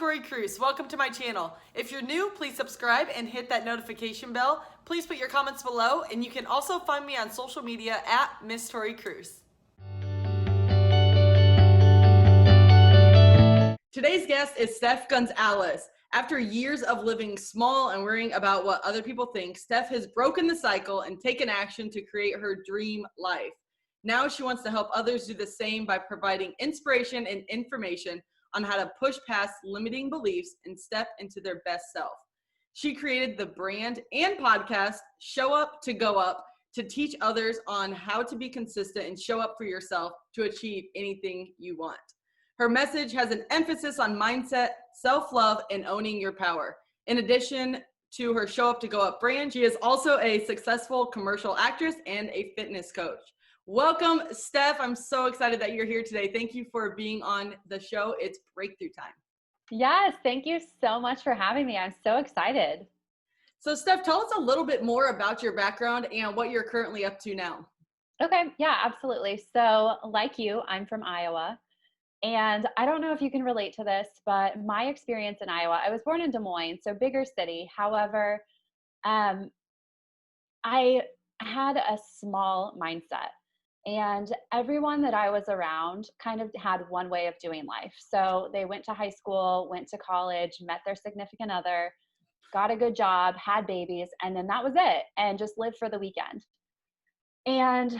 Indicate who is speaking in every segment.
Speaker 1: Tori Kruse. Welcome to my channel. If you're new, please subscribe and hit that notification bell. Please put your comments below, and you can also find me on social media at Miss Tori Kruse. Today's guest is Steph Gonzalez. After years of living small and worrying about what other people think, Steph has broken the cycle and taken action to create her dream life. Now she wants to help others do the same by providing inspiration and information on how to push past limiting beliefs and step into their best self. She created the brand and podcast Show Up to Go Up to teach others on how to be consistent and show up for yourself to achieve anything you want. Her message has an emphasis on mindset, self-love, and owning your power. In addition to her Show Up to Go Up brand, she is also a successful commercial actress and a fitness coach. Welcome, Steph. I'm so excited that you're here today. Thank you for being on the show. It's breakthrough time.
Speaker 2: Yes, thank you so much for having me. I'm so excited.
Speaker 1: So, Steph, tell us a little bit more about your background and what you're currently up to now.
Speaker 2: Okay, yeah, absolutely. So, like you, I'm from Iowa. And I don't know if you can relate to this, but my experience in Iowa, I was born in Des Moines, so bigger city. However, I had a small mindset. And everyone that I was around kind of had one way of doing life. So they went to high school, went to college, met their significant other, got a good job, had babies, and then that was it, and just lived for the weekend. And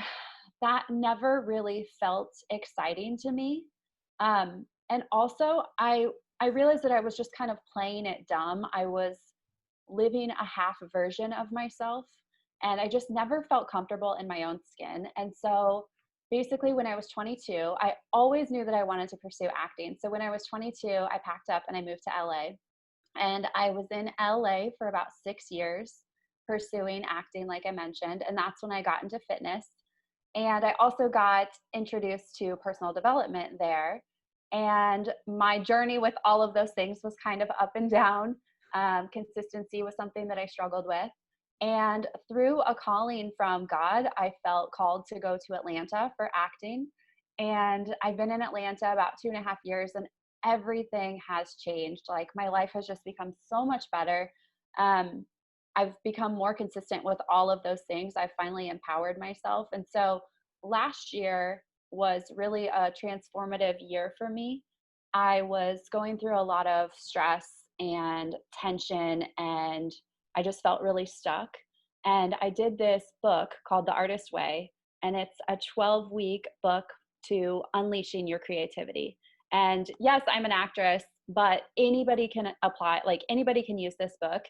Speaker 2: that never really felt exciting to me. And also, I realized that I was just kind of playing it dumb. I was living a half version of myself. And I just never felt comfortable in my own skin. And so basically when I was 22, I always knew that I wanted to pursue acting. So when I was 22, I packed up and I moved to LA. And I was in LA for about 6 years pursuing acting, like I mentioned. And that's when I got into fitness. And I also got introduced to personal development there. And my journey with all of those things was kind of up and down. Consistency was something that I struggled with. And through a calling from God, I felt called to go to Atlanta for acting. And I've been in Atlanta about 2.5 years, and everything has changed. Like, my life has just become so much better. I've become more consistent with all of those things. I've finally empowered myself. And so last year was really a transformative year for me. I was going through a lot of stress and tension, and I just felt really stuck. And I did this book called The Artist Way, and it's a 12-week book to unleashing your creativity. And yes, I'm an actress, but anybody can apply, like anybody can use this book.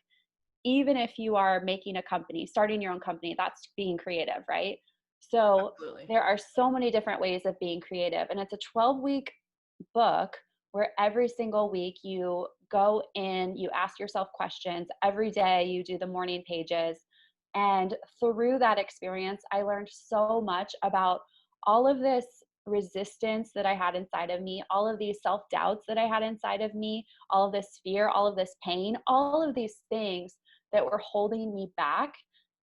Speaker 2: Even if you are making a company, starting your own company, that's being creative, right? So
Speaker 1: Absolutely.
Speaker 2: There are so many different ways of being creative. And it's a 12-week book where every single week you go in, you ask yourself questions. Every day you do the morning pages. And through that experience, I learned so much about all of this resistance that I had inside of me, all of these self-doubts that I had inside of me, all of this fear, all of this pain, all of these things that were holding me back.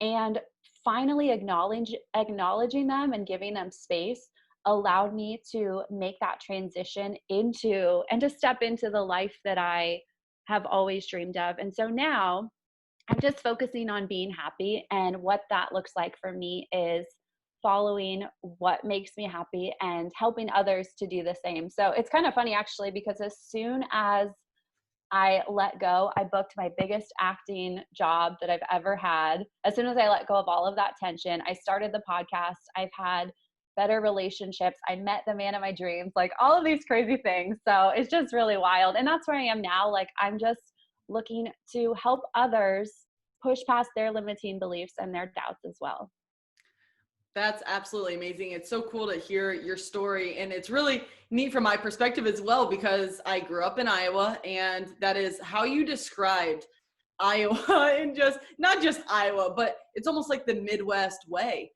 Speaker 2: And finally acknowledging them and giving them space allowed me to make that transition into and to step into the life that I have always dreamed of. And so now I'm just focusing on being happy, and what that looks like for me is following what makes me happy and helping others to do the same. So it's kind of funny actually, because as soon as I let go, I booked my biggest acting job that I've ever had. As soon as I let go of all of that tension, I started the podcast. I've had better relationships. I met the man of my dreams, like all of these crazy things. So it's just really wild. And that's where I am now. Like, I'm just looking to help others push past their limiting beliefs and their doubts as well.
Speaker 1: That's absolutely amazing. It's so cool to hear your story. And it's really neat from my perspective as well, because I grew up in Iowa, and that is how you described Iowa, and just not just Iowa, but it's almost like the Midwest way.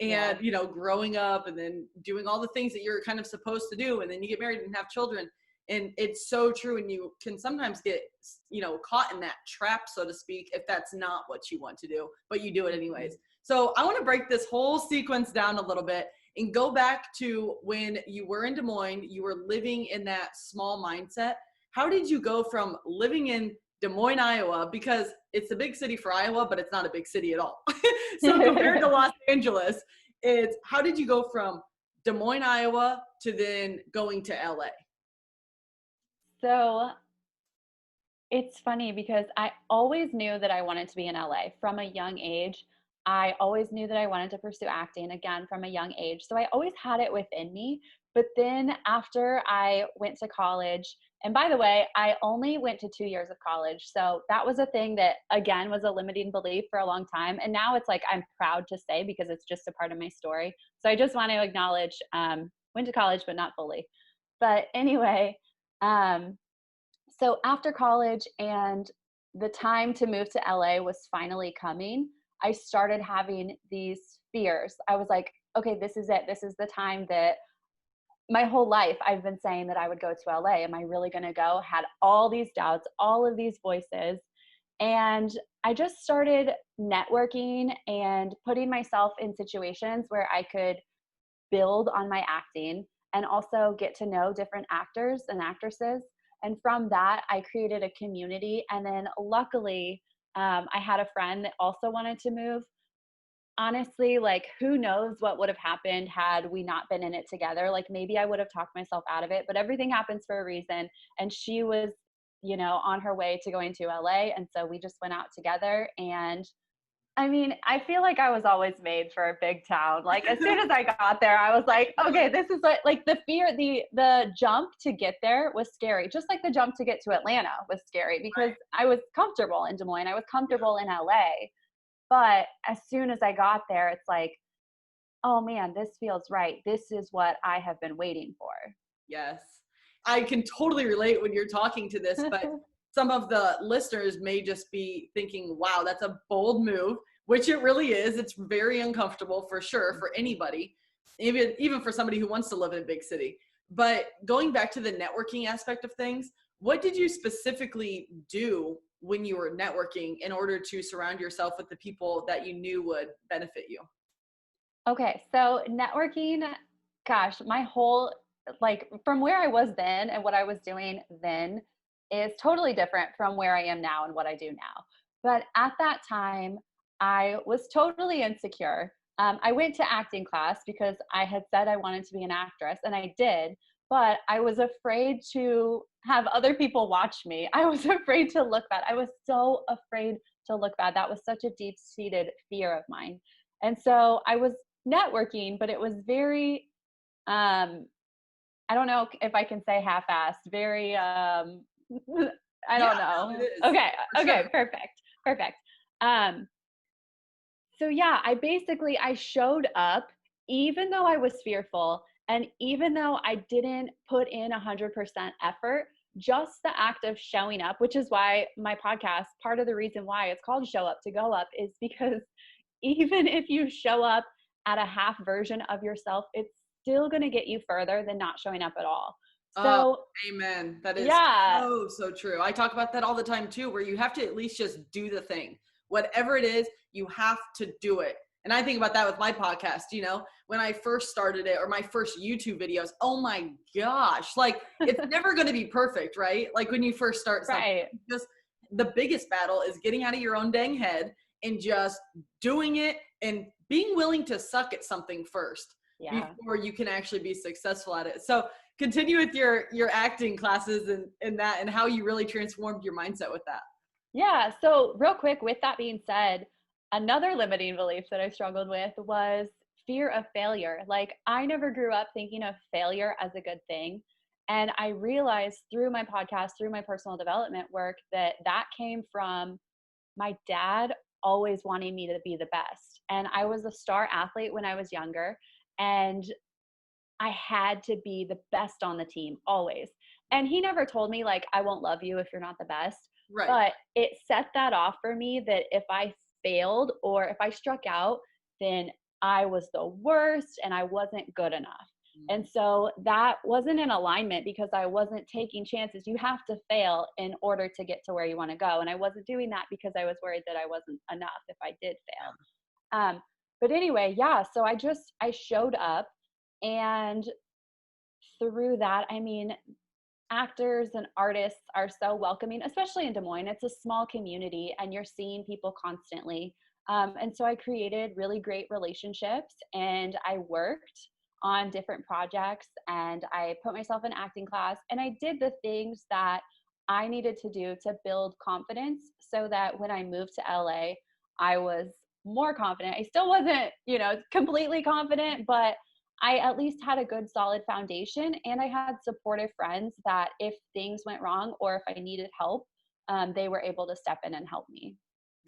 Speaker 1: And,
Speaker 2: Yeah.
Speaker 1: you know, growing up and then doing all the things that you're kind of supposed to do. And then you get married and have children. And it's so true. And you can sometimes get, you know, caught in that trap, so to speak, if that's not what you want to do, but you do it anyways. So I want to break this whole sequence down a little bit and go back to when you were in Des Moines, you were living in that small mindset. how did you go from living in Des Moines, Iowa, because it's a big city for Iowa, but it's not a big city at all. So compared to Los Angeles, it's how did you go from Des Moines, Iowa to then going to LA?
Speaker 2: So it's funny because I always knew that I wanted to be in LA from a young age. I always knew that I wanted to pursue acting again from a young age. So I always had it within me. But then after I went to college, and by the way, I only went to 2 years of college. So that was a thing that, again, was a limiting belief for a long time. And now it's like I'm proud to say because it's just a part of my story. So I just want to acknowledge went to college, but not fully. But anyway, so after college and the time to move to LA was finally coming, I started having these fears. I was like, okay, this is it. This is the time that my whole life I've been saying that I would go to LA. Am I really going to go? Had all these doubts, all of these voices. And I just started networking and putting myself in situations where I could build on my acting and also get to know different actors and actresses. And from that, I created a community. And then luckily, I had a friend that also wanted to move. Honestly, like who knows what would have happened had we not been in it together. Like maybe I would have talked myself out of it, but everything happens for a reason. And she was, on her way to going to LA. And so we just went out together. And I mean, I feel like I was always made for a big town. Like as soon as I got there, I was like, okay, this is like the fear, the jump to get there was scary. Just like the jump to get to Atlanta was scary because I was comfortable in Des Moines. I was comfortable in LA. But as soon as I got there, it's like, oh man, this feels right. This is what I have been waiting for.
Speaker 1: Yes. I can totally relate when you're talking to this, but some of the listeners may just be thinking, wow, that's a bold move, which it really is. It's very uncomfortable for sure for anybody, even for somebody who wants to live in a big city. But going back to the networking aspect of things, what did you specifically do when you were networking in order to surround yourself with the people that you knew would benefit you?
Speaker 2: Okay, so networking, gosh, my whole, like from where I was then and what I was doing then is totally different from where I am now and what I do now. But at that time, I was totally insecure. I went to acting class because I had said I wanted to be an actress, and I did, but I was afraid to have other people watch me. I was afraid to look bad. I was so afraid to look bad. That was such a deep-seated fear of mine. And so I was networking, but it was very, I don't know if I can say half-assed, very, I don't know.
Speaker 1: No, it is.
Speaker 2: Okay. Okay.
Speaker 1: Sure.
Speaker 2: Perfect. Um, so yeah, I showed up even though I was fearful and even though I didn't put in 100% effort, just the act of showing up, which is why my podcast, part of the reason why it's called Show Up to Go Up is because even if you show up at a half version of yourself, it's still going to get you further than not showing up at all.
Speaker 1: Oh,
Speaker 2: So,
Speaker 1: amen. That is
Speaker 2: yeah,
Speaker 1: so true. I talk about that all the time too, where you have to at least just do the thing. Whatever it is, you have to do it. And I think about that with my podcast, when I first started it or my first YouTube videos, oh my gosh, like it's never going to be perfect, right? Like when you first start something,
Speaker 2: right.
Speaker 1: just the biggest battle is getting out of your own dang head and just doing it and being willing to suck at something first
Speaker 2: Yeah.
Speaker 1: before you can actually be successful at it. So continue with your acting classes and that and how you really transformed your mindset with that.
Speaker 2: Yeah. So, real quick, with that being said, another limiting belief that I struggled with was fear of failure. Like, I never grew up thinking of failure as a good thing. And I realized through my podcast, through my personal development work, that came from my dad always wanting me to be the best. And I was a star athlete when I was younger. And I had to be the best on the team always. And he never told me like, I won't love you if you're not the best.
Speaker 1: Right.
Speaker 2: But it set that off for me that if I failed or if I struck out, then I was the worst and I wasn't good enough. And so that wasn't in alignment because I wasn't taking chances. You have to fail in order to get to where you want to go. And I wasn't doing that because I was worried that I wasn't enough if I did fail. But anyway, yeah, so I showed up, and through that, I mean, actors and artists are so welcoming, especially in Des Moines. It's a small community and you're seeing people constantly. And so I created really great relationships and I worked on different projects and I put myself in acting class and I did the things that I needed to do to build confidence so that when I moved to LA, I was more confident. I still wasn't, completely confident, but I at least had a good solid foundation and I had supportive friends that if things went wrong or if I needed help, they were able to step in and help me.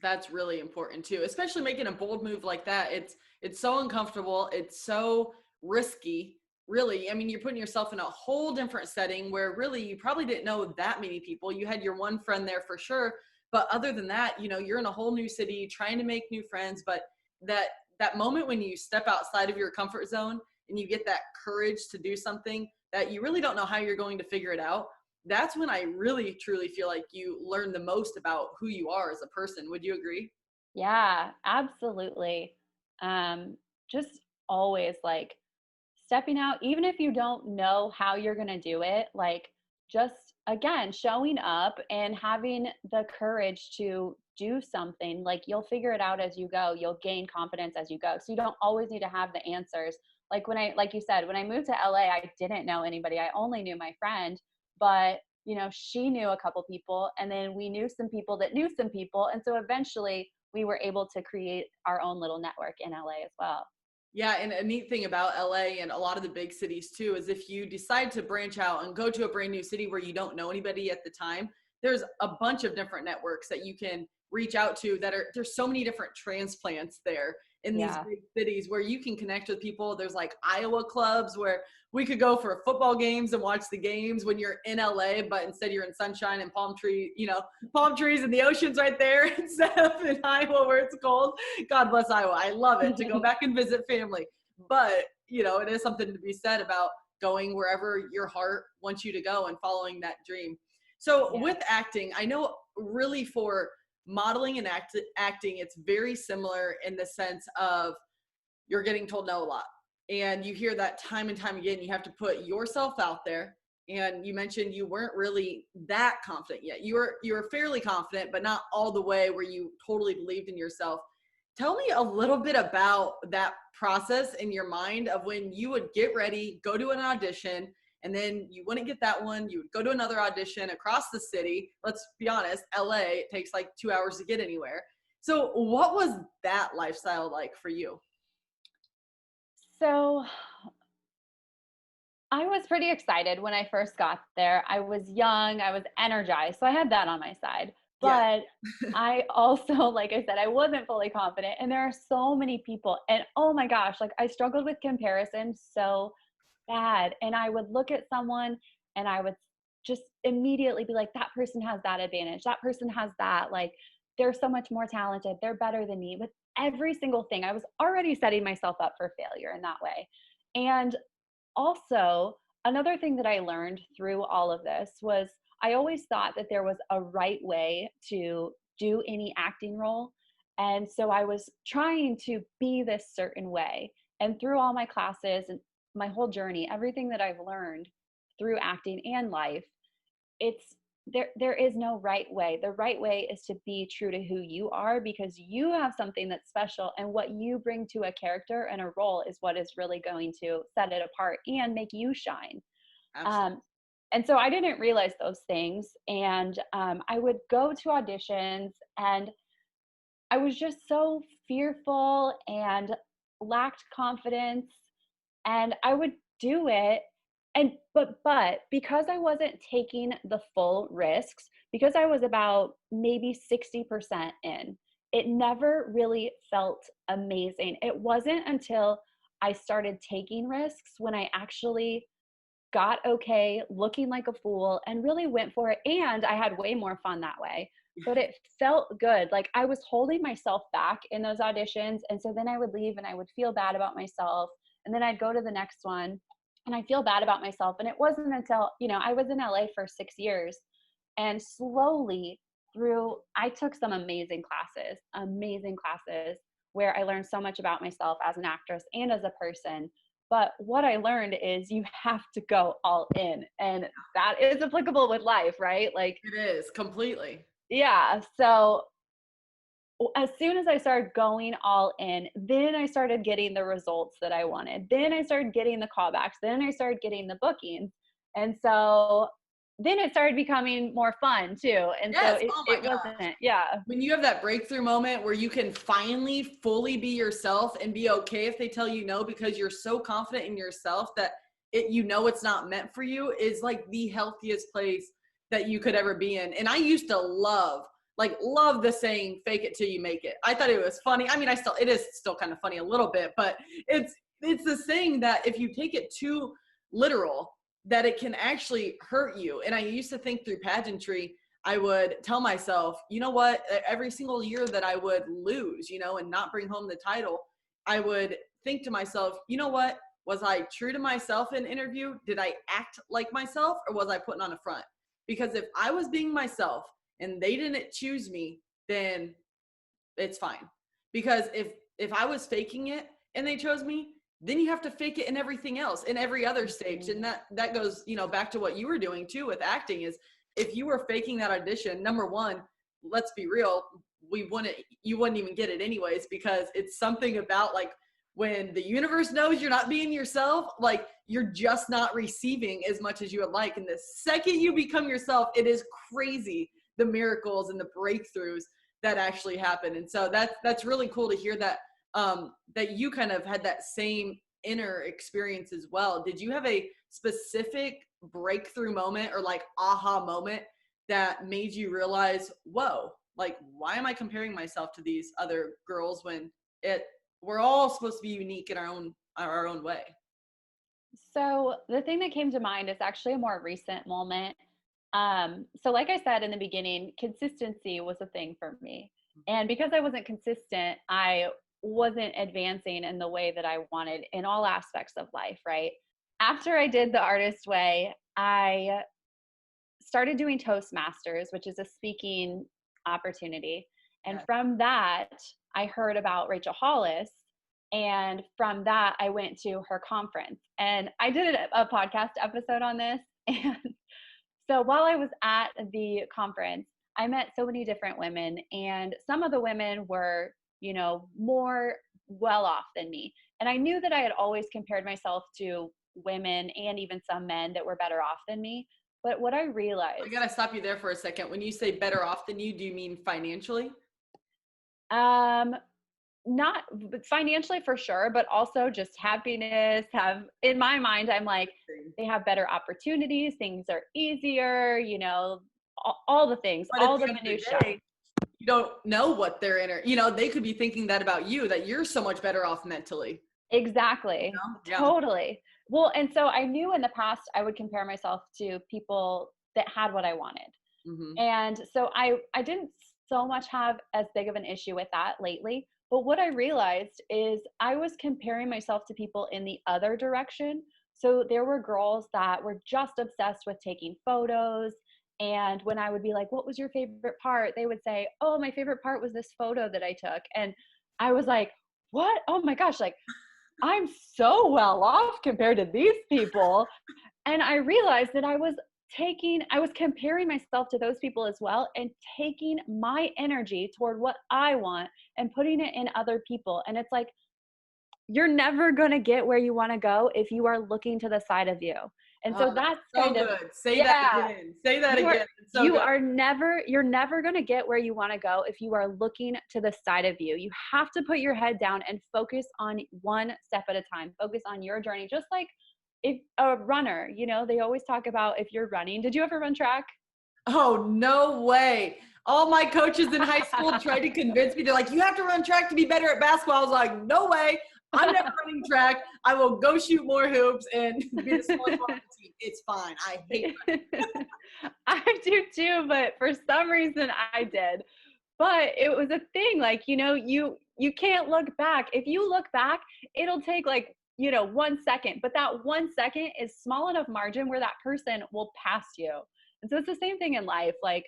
Speaker 1: That's really important too, especially making a bold move like that. It's so uncomfortable. It's so risky. Really, I mean, you're putting yourself in a whole different setting where really you probably didn't know that many people. You had your one friend there for sure, but other than that, you're in a whole new city trying to make new friends. But that that moment when you step outside of your comfort zone and you get that courage to do something that you really don't know how you're going to figure it out, that's when I really truly feel like you learn the most about who you are as a person. Would you agree?
Speaker 2: Yeah, absolutely. Just always like stepping out, even if you don't know how you're going to do it, like just again, showing up and having the courage to do something, like you'll figure it out as you go. You'll gain confidence as you go. So you don't always need to have the answers. Like you said, when I moved to LA, I didn't know anybody. I only knew my friend, but she knew a couple people and then we knew some people that knew some people. And so eventually we were able to create our own little network in LA as well.
Speaker 1: Yeah, and a neat thing about LA and a lot of the big cities too is if you decide to branch out and go to a brand new city where you don't know anybody at the time, there's a bunch of different networks that you can reach out to there's so many different transplants there in these
Speaker 2: Yeah.
Speaker 1: big cities where you can connect with people. There's like Iowa clubs where we could go for football games and watch the games when you're in LA, but instead you're in sunshine and palm trees and the ocean's right there instead of in Iowa where it's cold. God bless Iowa. I love it to go back and visit family. But, it is something to be said about going wherever your heart wants you to go and following that dream. So
Speaker 2: Yeah.
Speaker 1: with acting, I know really for modeling and acting, it's very similar in the sense of you're getting told no a lot. And you hear that time and time again. You have to put yourself out there. And you mentioned you weren't really that confident yet. You were fairly confident, but not all the way where you totally believed in yourself. Tell me a little bit about that process in your mind of when you would get ready, go to an audition, and then you wouldn't get that one. You would go to another audition across the city. Let's be honest, LA, it takes like 2 hours to get anywhere. So, what was that lifestyle like for you?
Speaker 2: So I was pretty excited when I first got there. I was young, I was energized, so I had that on my side.
Speaker 1: Yeah.
Speaker 2: But I also, like I said, I wasn't fully confident. And there are so many people. And oh my gosh, like I struggled with comparison so bad. And I would look at someone and I would just immediately be like, that person has that advantage. That person has that. Like they're so much more talented. They're better than me with every single thing. I was already setting myself up for failure in that way. And also, another thing that I learned through all of this was I always thought that there was a right way to do any acting role. And so I was trying to be this certain way. And through all my classes and my whole journey, everything that I've learned through acting and life, it's there is no right way. The right way is to be true to who you are because you have something that's special and what you bring to a character and a role is what is really going to set it apart and make you shine.
Speaker 1: Absolutely.
Speaker 2: um, and so I didn't realize those things, and I would go to auditions and I was just so fearful and lacked confidence, and I would do it. And but because I wasn't taking the full risks, because I was about maybe 60% in, it never really felt amazing. It wasn't until I started taking risks when I actually got okay, looking like a fool, and really went for it. And I had way more fun that way. But it felt good. Like I was holding myself back in those auditions. And so then I would leave and I would feel bad about myself. And then I'd go to the next one and I feel bad about myself. And it wasn't until, I was in LA for 6 years and slowly I took some amazing classes where I learned so much about myself as an actress and as a person. But what I learned is you have to go all in. And that is applicable with life, right? Like,
Speaker 1: It is completely.
Speaker 2: yeah. So as soon as I started going all in, then I started getting the results that I wanted. Then I started getting the callbacks. Then I started getting the bookings. And so then it started becoming more fun too. And so
Speaker 1: Yes. Oh my
Speaker 2: it
Speaker 1: God.
Speaker 2: wasn't, yeah.
Speaker 1: When you have that breakthrough moment where you can finally fully be yourself and be okay if they tell you no, because you're so confident in yourself that it's not meant for you, is like the healthiest place that you could ever be in. And I used to love the saying fake it till you make it. I thought it was funny. I mean, it is still kind of funny a little bit, but it's the saying that if you take it too literal, that it can actually hurt you. And I used to think through pageantry, I would tell myself, you know what, every single year that I would lose, and not bring home the title, I would think to myself, you know what, was I true to myself in an interview? Did I act like myself, or was I putting on a front? Because if I was being myself and they didn't choose me, then it's fine. Because if I was faking it and they chose me, then you have to fake it in everything else, in every other stage. And that goes, back to what you were doing too with acting, is if you were faking that audition, number one, let's be real, you wouldn't even get it anyways, because it's something about like when the universe knows you're not being yourself, like you're just not receiving as much as you would like. And the second you become yourself, it is crazy the miracles and the breakthroughs that actually happen. And so that's really cool to hear that that you kind of had that same inner experience as well. Did you have a specific breakthrough moment or like aha moment that made you realize, whoa, like why am I comparing myself to these other girls when we're all supposed to be unique in our own way?
Speaker 2: So the thing that came to mind is actually a more recent moment. So like I said in the beginning, consistency was a thing for me. And because I wasn't consistent, I wasn't advancing in the way that I wanted in all aspects of life, right? After I did the artist way, I started doing Toastmasters, which is a speaking opportunity. And
Speaker 1: Yes.
Speaker 2: from that, I heard about Rachel Hollis. And from that, I went to her conference. And I did a podcast episode on this. And so while I was at the conference, I met so many different women, and some of the women were, more well off than me. And I knew that I had always compared myself to women and even some men that were better off than me. But what I
Speaker 1: I
Speaker 2: realized,
Speaker 1: gotta stop you there for a second. When you say better off than you, do you mean financially?
Speaker 2: um, not financially for sure, but also just happiness. In my mind, I'm like, they have better opportunities, things are easier, all the things,
Speaker 1: But at
Speaker 2: all
Speaker 1: the
Speaker 2: the
Speaker 1: end of the
Speaker 2: minutia.
Speaker 1: day, you don't know what they're they could be thinking that about you, that you're so much better off mentally.
Speaker 2: Exactly.
Speaker 1: Yeah.
Speaker 2: Totally. Well, and so I knew in the past I would compare myself to people that had what I wanted.
Speaker 1: Hmm.
Speaker 2: And so I didn't so much have as big of an issue with that lately. But what I realized is I was comparing myself to people in the other direction. So there were girls that were just obsessed with taking photos. And when I would be like, what was your favorite part? They would say, oh, my favorite part was this photo that I took. And I was like, what? Oh my gosh, like I'm so well off compared to these people. And I realized that I was comparing myself to those people as well and taking my energy toward what I want and putting it in other people. And it's like, you're never going to get where you want to go if you are looking to the side of you. And so
Speaker 1: Oh, that's
Speaker 2: that's
Speaker 1: so
Speaker 2: kind of,
Speaker 1: good. Say that
Speaker 2: yeah,
Speaker 1: again. Say that
Speaker 2: you are,
Speaker 1: again. It's so good.
Speaker 2: you're never going to get where you want to go if you are looking to the side of you. You have to put your head down and focus on one step at a time. Focus on your journey. Just like if a runner, they always talk about if you're running. Did you ever run track?
Speaker 1: Oh, no way. All my coaches in high school tried to convince me. They're like, you have to run track to be better at basketball. I was like, no way. I'm never running track. I will go shoot more hoops and be the smallest one on the team. It's fine. I hate running.
Speaker 2: I do too, but for some reason I did. But it was a thing, like, you can't look back. If you look back, it'll take like, 1 second, but that 1 second is small enough margin where that person will pass you. And so it's the same thing in life. Like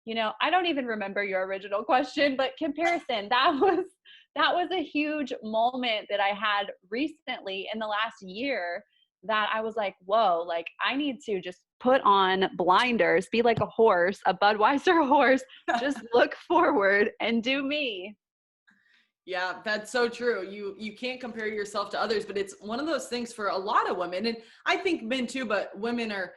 Speaker 2: I don't even remember your original question, but comparison, that was a huge moment that I had recently in the last year, that I was like, whoa, like I need to just put on blinders, be like a horse, a Budweiser horse, just look forward and do me.
Speaker 1: Yeah, that's so true. You can't compare yourself to others, but it's one of those things for a lot of women, and I think men too, but women are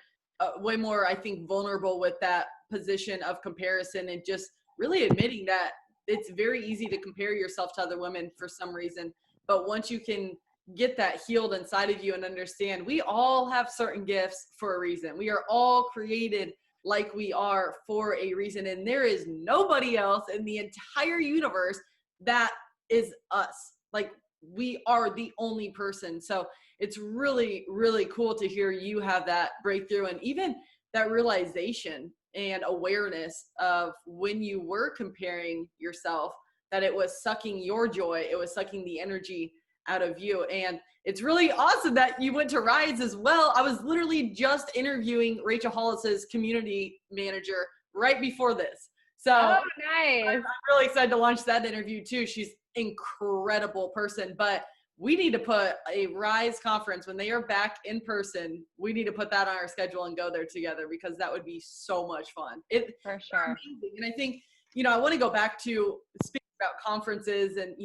Speaker 1: way more, I think, vulnerable with that position of comparison, and just really admitting that it's very easy to compare yourself to other women for some reason. But once you can get that healed inside of you and understand we all have certain gifts for a reason. We are all created like we are for a reason, and there is nobody else in the entire universe that is us. Like, we are the only person. So it's really, really cool to hear you have that breakthrough, and even that realization and awareness of when you were comparing yourself, that it was sucking your joy, it was sucking the energy out of you. And it's really awesome that you went to Rides as well. I was literally just interviewing Rachel Hollis's community manager right before this. So
Speaker 2: Oh, nice.
Speaker 1: I'm really excited to launch that interview too. She's incredible person, but we need to put a Rise conference when they are back in person. We need to put that on our schedule and go there together, because that would be so much fun.
Speaker 2: For sure.
Speaker 1: Amazing. And I think, I want to go back to speaking about conferences and,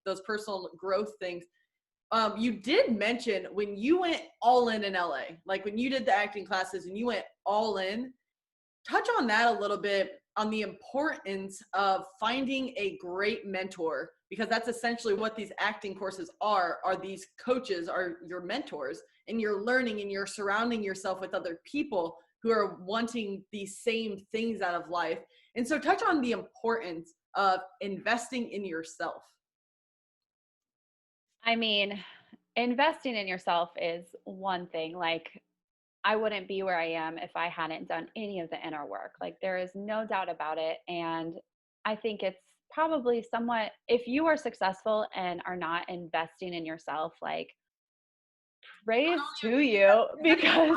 Speaker 1: those personal growth things. You did mention when you went all in LA, like when you did the acting classes and you went all in, touch on that a little bit, on the importance of finding a great mentor, because that's essentially what these acting courses are these coaches, are your mentors, and you're learning and you're surrounding yourself with other people who are wanting these same things out of life. And so touch on the importance of investing in yourself.
Speaker 2: I mean, investing in yourself is one thing. Like, I wouldn't be where I am if I hadn't done any of the inner work. Like, there is no doubt about it. And I think it's probably somewhat, if you are successful and are not investing in yourself, like, praise to you, because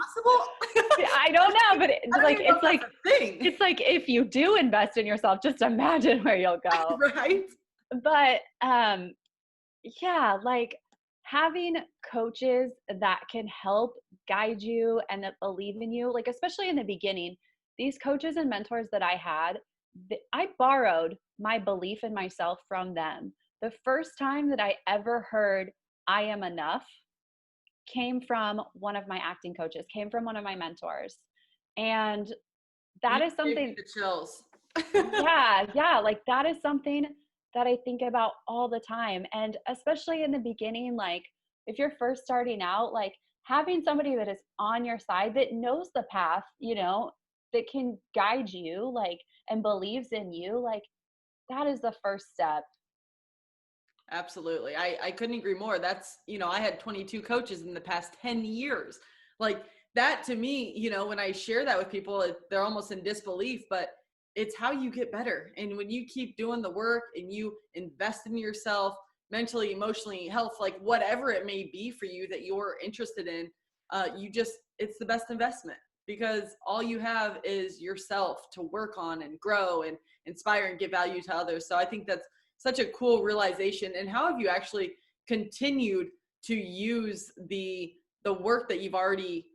Speaker 2: I don't know, but it's like if you do invest in yourself, just imagine where you'll go.
Speaker 1: Right.
Speaker 2: But yeah, like having coaches that can help guide you and that believe in you, like especially in the beginning, these coaches and mentors that I had, I borrowed my belief in myself from them. The first time that I ever heard I am enough came from one of my acting coaches, came from one of my mentors. And that is something,
Speaker 1: the chills.
Speaker 2: yeah, like that is something that I think about all the time. And especially in the beginning, like if you're first starting out, like having somebody that is on your side, that knows the path, that can guide you, like, and believes in you, like that is the first step.
Speaker 1: Absolutely. I couldn't agree more. That's, I had 22 coaches in the past 10 years. Like that to me, when I share that with people, they're almost in disbelief, but it's how you get better. And when you keep doing the work and you invest in yourself mentally, emotionally, health, like whatever it may be for you that you're interested in, it's the best investment, because all you have is yourself to work on and grow and inspire and give value to others. So I think that's such a cool realization. And how have you actually continued to use the work that you've already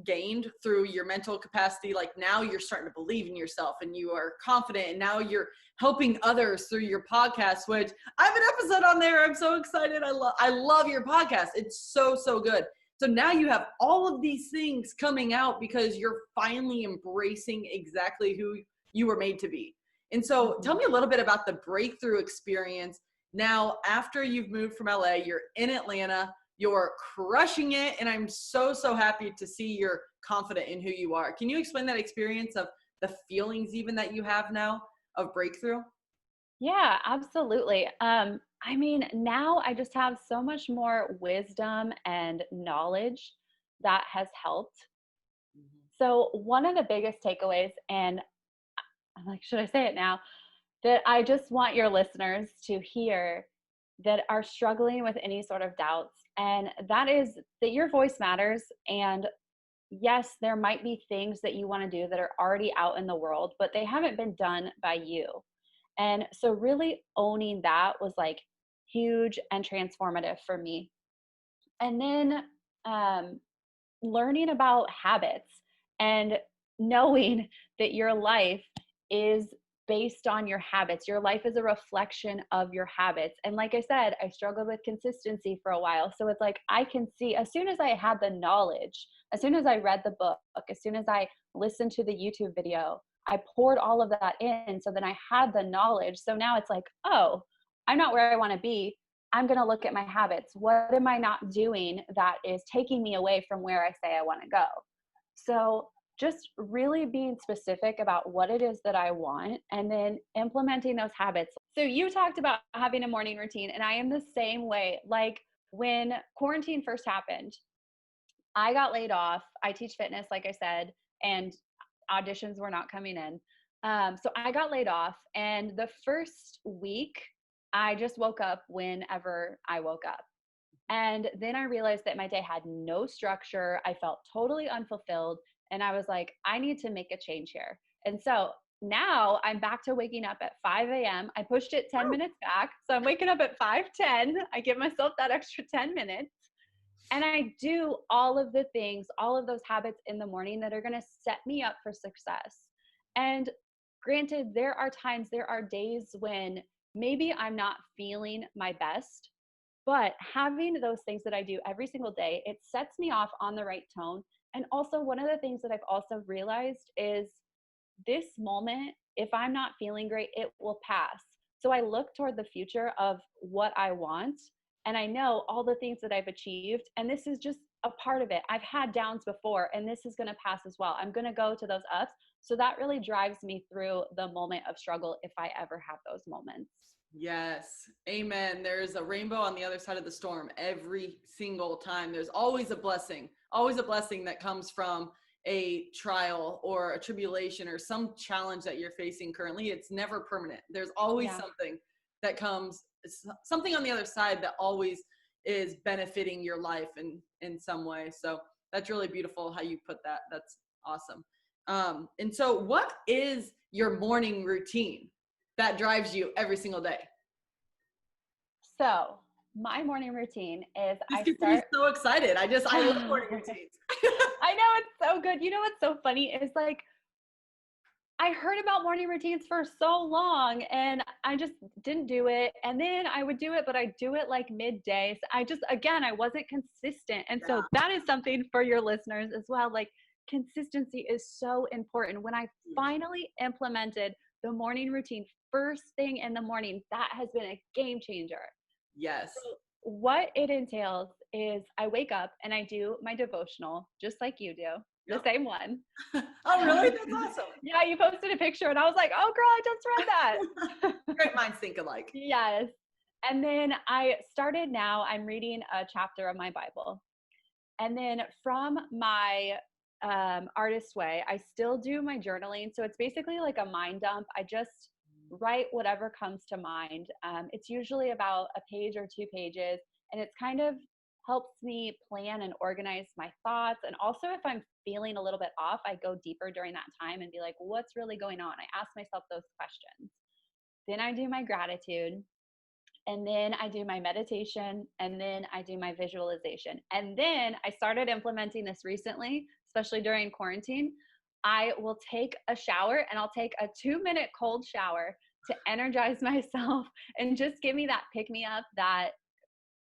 Speaker 1: gained through your mental capacity? Like now you're starting to believe in yourself and you are confident, and now you're helping others through your podcast, which I have an episode on there. I'm so excited. I love your podcast. It's so good. So now you have all of these things coming out because you're finally embracing exactly who you were made to be. And so tell me a little bit about the breakthrough experience. Now, after you've moved from LA, you're in Atlanta, you're crushing it. And I'm so happy to see you're confident in who you are. Can you explain that experience of the feelings even that you have now of breakthrough?
Speaker 2: Yeah, absolutely. I mean, now I just have so much more wisdom and knowledge that has helped. So one of the biggest takeaways, and I'm like, should I say it now? That I just want your listeners to hear that are struggling with any sort of doubts. And that is that your voice matters, and yes, there might be things that you want to do that are already out in the world, but they haven't been done by you. And so really owning that was like huge and transformative for me. And then um, learning about habits and knowing that your life is based on your habits. Your life is a reflection of your habits. And like I said, I struggled with consistency for a while. So it's like I can see as soon as I had the knowledge, as soon as I read the book, as soon as I listened to the YouTube video, I poured all of that in. So then I had the knowledge. So now it's like, oh, I'm not where I want to be. I'm going to look at my habits. What am I not doing that is taking me away from where I say I want to go? So just really being specific about what it is that I want and then implementing those habits. So you talked about having a morning routine, and I am the same way. Like when quarantine first happened, I got laid off. I teach fitness, like I said, and auditions were not coming in. So I got laid off, and the first week, I just woke up whenever I woke up. And then I realized that my day had no structure. I felt totally unfulfilled. And I was like, I need to make a change here. And so now I'm back to waking up at 5 a.m. I pushed it 10 minutes back. So I'm waking up at 5:10. I give myself that extra 10 minutes. And I do all of the things, all of those habits in the morning that are going to set me up for success. And granted, there are times, there are days when maybe I'm not feeling my best, but having those things that I do every single day, it sets me off on the right tone. And also, one of the things that I've also realized is this moment, if I'm not feeling great, it will pass. So I look toward the future of what I want, and I know all the things that I've achieved, and this is just a part of it. I've had downs before, and this is going to pass as well. I'm going to go to those ups. So that really drives me through the moment of struggle if I ever have those moments.
Speaker 1: Yes. Amen. There's a rainbow on the other side of the storm every single time. There's always a blessing that comes from a trial or a tribulation or some challenge that you're facing currently. It's never permanent. There's always something that comes, something on the other side that always is benefiting your life in some way. So that's really beautiful how you put that. That's awesome. And so what is your morning routine that drives you every single day?
Speaker 2: So my morning routine is
Speaker 1: This
Speaker 2: I
Speaker 1: gets me
Speaker 2: start.
Speaker 1: so excited. I love morning routines.
Speaker 2: I know, it's so good. You know what's so funny is like I heard about morning routines for so long and I just didn't do it. And then I would do it, but I do it like midday. So again, I wasn't consistent. And so that is something for your listeners as well. Like consistency is so important. When I finally implemented the morning routine first thing in the morning, that has been a game changer.
Speaker 1: Yes.
Speaker 2: So what it entails is I wake up and I do my devotional just like you do, the same one.
Speaker 1: Oh, really? That's awesome.
Speaker 2: Yeah, you posted a picture and I was like, oh girl, I just read that.
Speaker 1: Great minds think alike.
Speaker 2: Yes. And then I'm reading a chapter of my Bible. And then from my artist way, I still do my journaling. So it's basically like a mind dump. I just write whatever comes to mind. It's usually about a page or 2 pages. And it's kind of helps me plan and organize my thoughts. And also if I'm feeling a little bit off, I go deeper during that time and be like, what's really going on? I ask myself those questions. Then I do my gratitude. And then I do my meditation, and then I do my visualization. And then I started implementing this recently, especially during quarantine. I will take a shower and I'll take a 2-minute cold shower to energize myself and just give me that pick me up that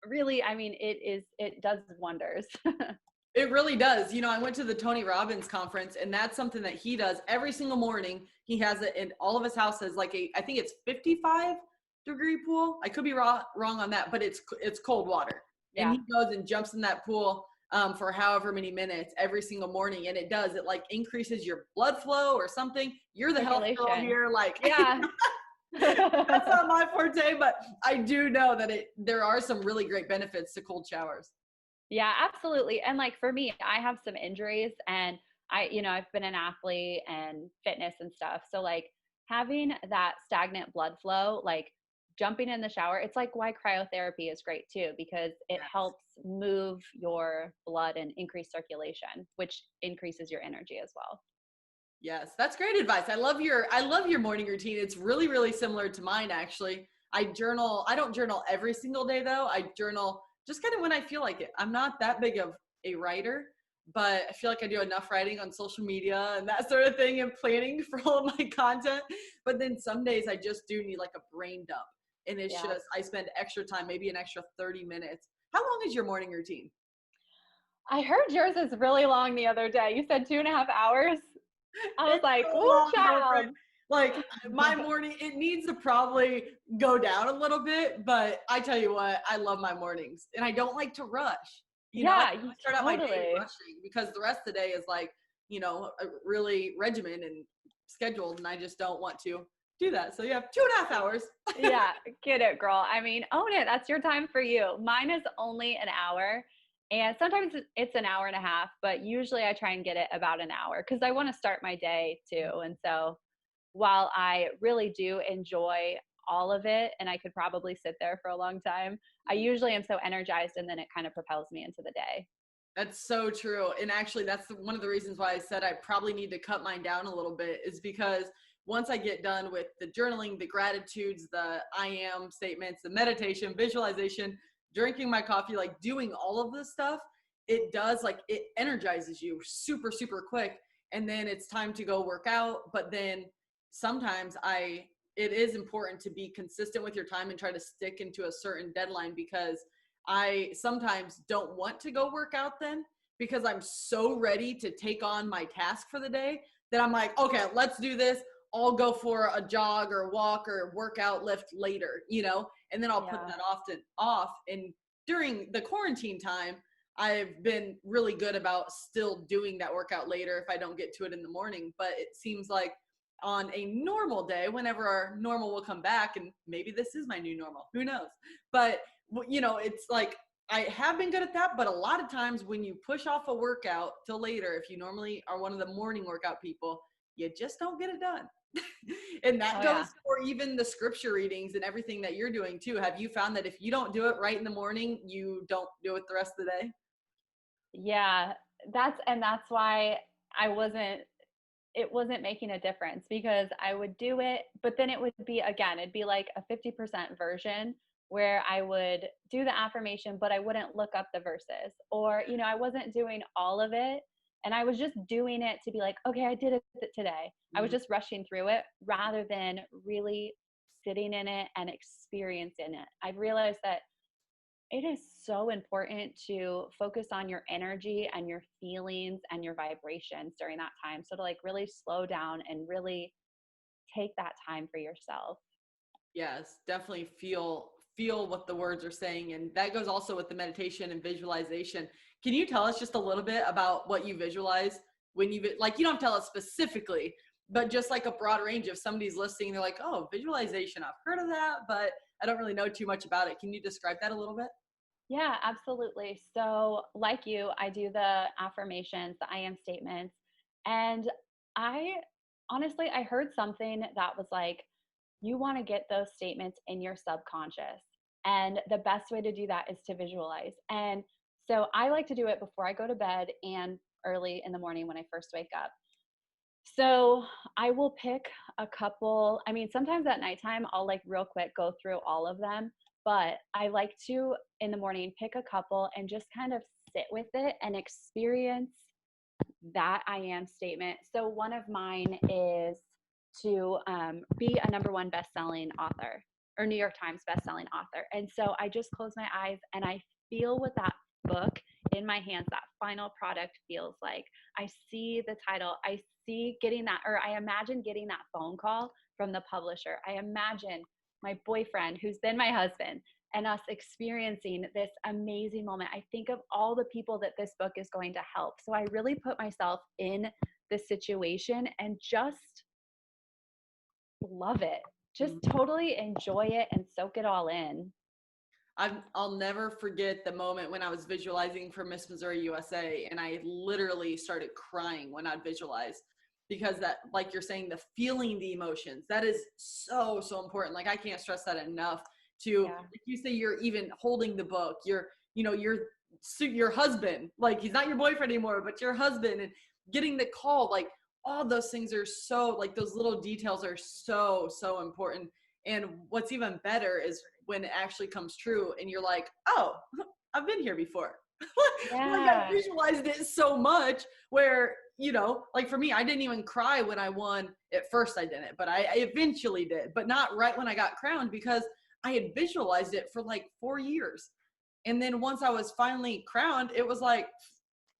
Speaker 2: really, I mean, it does wonders.
Speaker 1: It really does. You know, I went to the Tony Robbins conference, and that's something that he does every single morning. He has it in all of his houses, like I think it's 55-degree pool. I could be wrong on that, but it's cold water. Yeah. And he goes and jumps in that pool for however many minutes every single morning. And it like increases your blood flow or something. You're the health girl here. Like,
Speaker 2: yeah.
Speaker 1: That's not my forte, but I do know that there are some really great benefits to cold showers.
Speaker 2: Yeah, absolutely. And like for me, I have some injuries and I've been an athlete and fitness and stuff. So like having that stagnant blood flow, like jumping in the shower, it's like why cryotherapy is great too, because it
Speaker 1: Yes.
Speaker 2: helps move your blood and increase circulation, which increases your energy as well.
Speaker 1: Yes, that's great advice. I love your morning routine. It's really, really similar to mine actually. I journal. I don't journal every single day though. I journal just kind of when I feel like it. I'm not that big of a writer, but I feel like I do enough writing on social media and that sort of thing and planning for all of my content. But then some days I just do need like a brain dump. And it's
Speaker 2: Yeah.
Speaker 1: just I spend extra time, maybe an extra 30 minutes. How long is your morning routine?
Speaker 2: I heard yours is really long the other day. You said 2.5 hours. I was
Speaker 1: It's
Speaker 2: like,
Speaker 1: so
Speaker 2: ooh,
Speaker 1: long, girlfriend.
Speaker 2: child.
Speaker 1: Like my morning, it needs to probably go down a little bit, but I tell you what, I love my mornings and I don't like to rush. I
Speaker 2: Yeah,
Speaker 1: don't
Speaker 2: you
Speaker 1: wanna start out my day
Speaker 2: totally.
Speaker 1: rushing because the rest of the day is like, really regimented and scheduled, and I just don't want to do that. So yeah, 2.5 hours.
Speaker 2: Yeah, get it, girl. I mean, own it. That's your time for you. Mine is only an hour. And sometimes it's an hour and a half, but usually I try and get it about an hour because I want to start my day too. And so while I really do enjoy all of it, and I could probably sit there for a long time, I usually am so energized and then it kind of propels me into the day.
Speaker 1: That's so true. And actually, that's one of the reasons why I said I probably need to cut mine down a little bit is because once I get done with the journaling, the gratitudes, the I am statements, the meditation, visualization, drinking my coffee, like doing all of this stuff, it does like it energizes you super, super quick. And then it's time to go work out. But then sometimes it is important to be consistent with your time and try to stick into a certain deadline because I sometimes don't want to go work out then because I'm so ready to take on my task for the day that I'm like, okay, let's do this. I'll go for a jog or walk or workout lift later, and then I'll put
Speaker 2: Yeah.
Speaker 1: that often off. And during the quarantine time, I've been really good about still doing that workout later if I don't get to it in the morning. But it seems like on a normal day, whenever our normal will come back, and maybe this is my new normal, who knows? But it's like I have been good at that, but a lot of times when you push off a workout till later, if you normally are one of the morning workout people, you just don't get it done. And that
Speaker 2: Oh,
Speaker 1: goes
Speaker 2: yeah.
Speaker 1: for even the scripture readings and everything that you're doing too. Have you found that if you don't do it right in the morning, you don't do it the rest of the day?
Speaker 2: Yeah. That's why I wasn't it wasn't making a difference because I would do it, but then it would be again, it'd be like a 50% version where I would do the affirmation, but I wouldn't look up the verses. Or, I wasn't doing all of it. And I was just doing it to be like, okay, I did it today. I was
Speaker 1: Mhm.
Speaker 2: just rushing through it rather than really sitting in it and experiencing it. I've realized that it is so important to focus on your energy and your feelings and your vibrations during that time. So to like really slow down and really take that time for yourself.
Speaker 1: Yes, definitely feel what the words are saying, and that goes also with the meditation and visualization. Can you tell us just a little bit about what you visualize when like you don't have to tell us specifically, but just like a broad range. If somebody's listening, they're like, "Oh, visualization, I've heard of that, but I don't really know too much about it." Can you describe that a little bit?
Speaker 2: Yeah, absolutely. So, like you, I do the affirmations, the I am statements. And I honestly, I heard something that was like, you want to get those statements in your subconscious. And the best way to do that is to visualize. And so I like to do it before I go to bed and early in the morning when I first wake up. So I will pick a couple. I mean, sometimes at nighttime, I'll like real quick go through all of them, but I like to in the morning pick a couple and just kind of sit with it and experience that I am statement. So one of mine is to be a number one best-selling author or New York Times best-selling author. And so I just close my eyes and I feel what that book in my hands, that final product feels like. I see the title. I see getting that, or I imagine getting that phone call from the publisher. I imagine my boyfriend, who's then my husband, and us experiencing this amazing moment. I think of all the people that this book is going to help. So I really put myself in the situation and just love it. Just totally enjoy it and soak it all in.
Speaker 1: I'll never forget the moment when I was visualizing for Miss Missouri USA, and I literally started crying when I'd visualize. because that, like you're saying, the feeling the emotions, that is so, so important. Like I can't stress that enough to, like you say, you're even holding the book, your husband, like he's not your boyfriend anymore, but your husband, and getting the call, like all those things are so, like those little details are so, so important. And what's even better is when it actually comes true and you're like, oh, I've been here before. Like I visualized it so much where, like for me, I didn't even cry when I won. At first I didn't, but I eventually did, but not right when I got crowned, because I had visualized it for like 4 years. And then once I was finally crowned, it was like,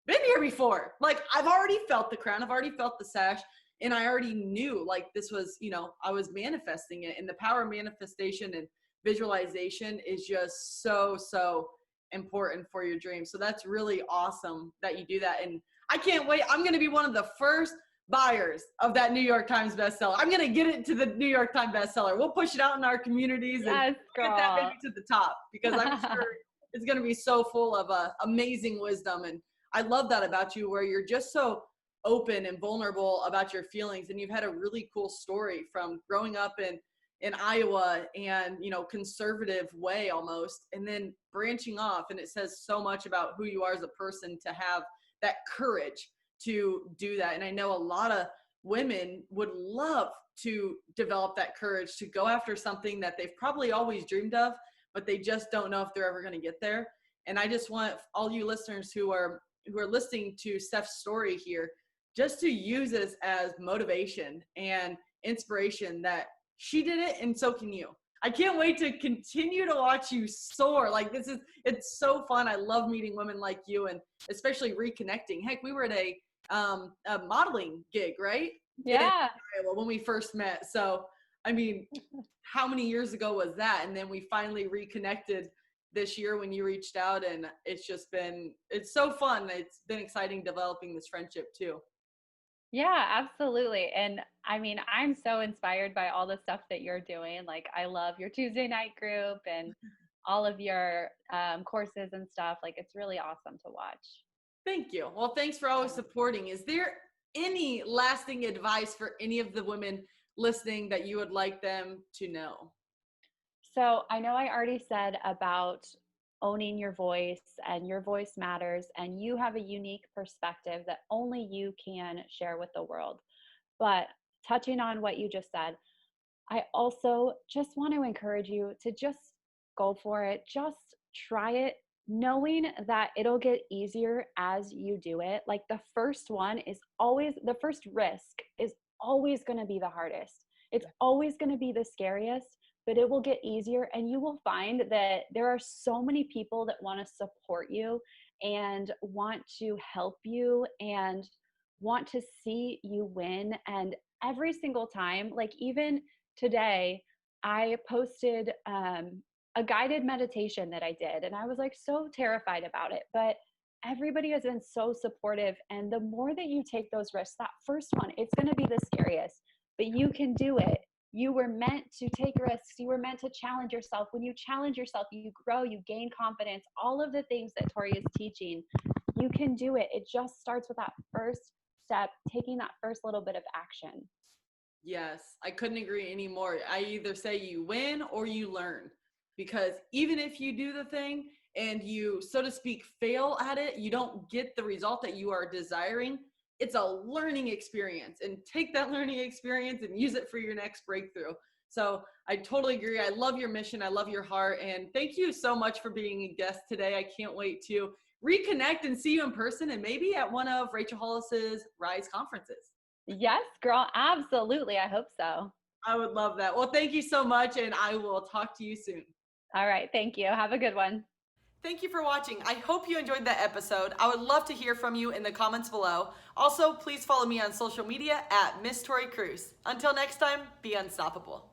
Speaker 1: been here before. Like I've already felt the crown, I've already felt the sash, and I already knew like this was, I was manifesting it. And the power of manifestation and visualization is just so, so important for your dream. So that's really awesome that you do that. And I can't wait. I'm going to be one of the first buyers of that New York Times bestseller. I'm going to get it to the New York Times bestseller. We'll push it out in our communities and get that baby to the top, because I'm sure it's going to be so full of amazing wisdom. And I love that about you, where you're just so open and vulnerable about your feelings. And you've had a really cool story from growing up in Iowa and, conservative way almost, and then branching off. And it says so much about who you are as a person to have that courage to do that. And I know a lot of women would love to develop that courage to go after something that they've probably always dreamed of, but they just don't know if they're ever going to get there. And I just want all you listeners who are listening to Steph's story here, just to use this as motivation and inspiration that she did it, and so can you. I can't wait to continue to watch you soar. Like it's so fun. I love meeting women like you, and especially reconnecting. Heck, we were at a modeling gig, right?
Speaker 2: Yeah.
Speaker 1: In Iowa when we first met. So, I mean, how many years ago was that? And then we finally reconnected this year when you reached out, and it's so fun. It's been exciting developing this friendship too.
Speaker 2: Yeah, absolutely. And I mean, I'm so inspired by all the stuff that you're doing. Like, I love your Tuesday night group and all of your courses and stuff. Like, it's really awesome to watch.
Speaker 1: Thank you. Well, thanks for always supporting. Is there any lasting advice for any of the women listening that you would like them to know?
Speaker 2: So I know I already said about owning your voice, and your voice matters, and you have a unique perspective that only you can share with the world. But touching on what you just said, I also just want to encourage you to just go for it. Just try it, knowing that it'll get easier as you do it. Like the first risk is always going to be the hardest. It's always going to be the scariest, but it will get easier, and you will find that there are so many people that want to support you and want to help you and want to see you win. And every single time, like even today, I posted a guided meditation that I did, and I was like so terrified about it, but everybody has been so supportive. And the more that you take those risks, that first one, it's going to be the scariest, but you can do it. You were meant to take risks. You were meant to challenge yourself. When you challenge yourself, you grow, you gain confidence, all of the things that Tori is teaching. You can do it. It just starts with that first step, taking that first little bit of action.
Speaker 1: Yes, I couldn't agree anymore. I either say you win or you learn, because even if you do the thing and you, so to speak, fail at it, you don't get the result that you are desiring. It's a learning experience, and take that learning experience and use it for your next breakthrough. So I totally agree. I love your mission. I love your heart. And thank you so much for being a guest today. I can't wait to reconnect and see you in person, and maybe at one of Rachel Hollis's Rise conferences.
Speaker 2: Yes, girl. Absolutely. I hope so.
Speaker 1: I would love that. Well, thank you so much, and I will talk to you soon.
Speaker 2: All right. Thank you. Have a good one.
Speaker 1: Thank you for watching. I hope you enjoyed that episode. I would love to hear from you in the comments below. Also, please follow me on social media at Miss Tori Kruse. Until next time, be unstoppable.